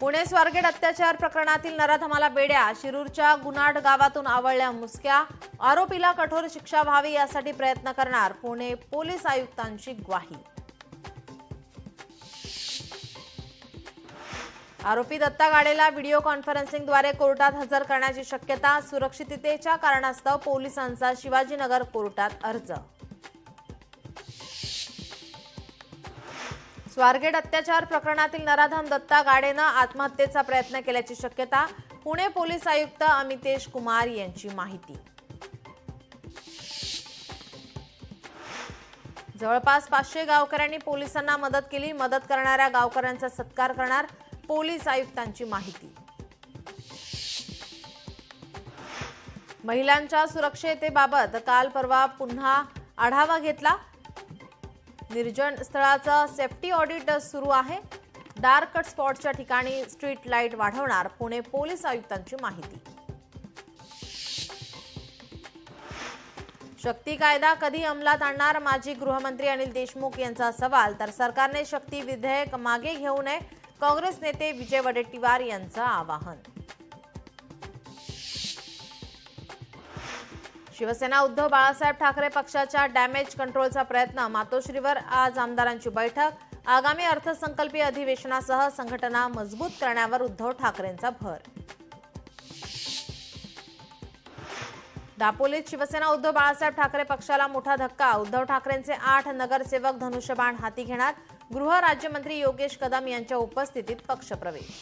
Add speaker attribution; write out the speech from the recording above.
Speaker 1: पुणे स्वारगेट अत्याचार प्रकरणातील नराधमाला बेड्या, शिरूरच्या गुनाड गावातून आवळल्या मुसक्या, आरोपीला कठोर शिक्षा व्हावी यासाठी प्रयत्न करणार, पुणे पोलीस आयुक्तांची ग्वाही। आरोपी दत्ता गाडेला व्हिडिओ कॉन्फरन्सिंगद्वारे कोर्टात हजर करण्याची शक्यता, सुरक्षिततेच्या कारणास्तव पोलिसांचा शिवाजीनगर कोर्टात अर्ज। स्वारगेट अत्याचार प्रकरणातील नराधम दत्ता गाडेनं आत्महत्येचा प्रयत्न केल्याची शक्यता, पुणे पोलीस आयुक्त अमितेश कुमार यांची माहिती। जवळपास 500 गावकऱ्यांनी पोलिसांना मदत केली, मदत करणाऱ्या गावकऱ्यांचा सत्कार करणार, पोलीस आयुक्तांची माहिती। महिलांच्या सुरक्षिततेबाबत काल परवा पुन्हा आढावा घेतला, निर्जन स्थळाचा सेफ्टी ऑडिट सुरू आहे, डार्क स्पॉटच्या ठिकाणी स्ट्रीट लाईट वाढवणार, पुणे पोलीस आयुक्तांची माहिती। शक्ती कायदा कधी अंमलात आणणार, माजी गृहमंत्री अनिल देशमुख यांचा सवाल, तर सरकारने शक्ती विधेयक मागे घेऊ नये, काँग्रेस नेते विजय वडेट्टीवार यांचं आवाहन। शिवसेना उद्धव बाळासाहेब ठाकरे पक्षाच्या डॅमेज कंट्रोलचा प्रयत्न, मातोश्रीवर आज आमदारांची बैठक, आगामी अर्थसंकल्पीय अधिवेशनासह संघटना मजबूत करण्यावर उद्धव ठाकरेंचा भर। दापोलीत शिवसेना उद्धव बाळासाहेब ठाकरे पक्षाला मोठा धक्का, उद्धव ठाकरेंचे 8 नगरसेवक धनुष्यबाण हाती घेणार, गृह राज्यमंत्री योगेश कदम यांच्या उपस्थितीत पक्षप्रवेश।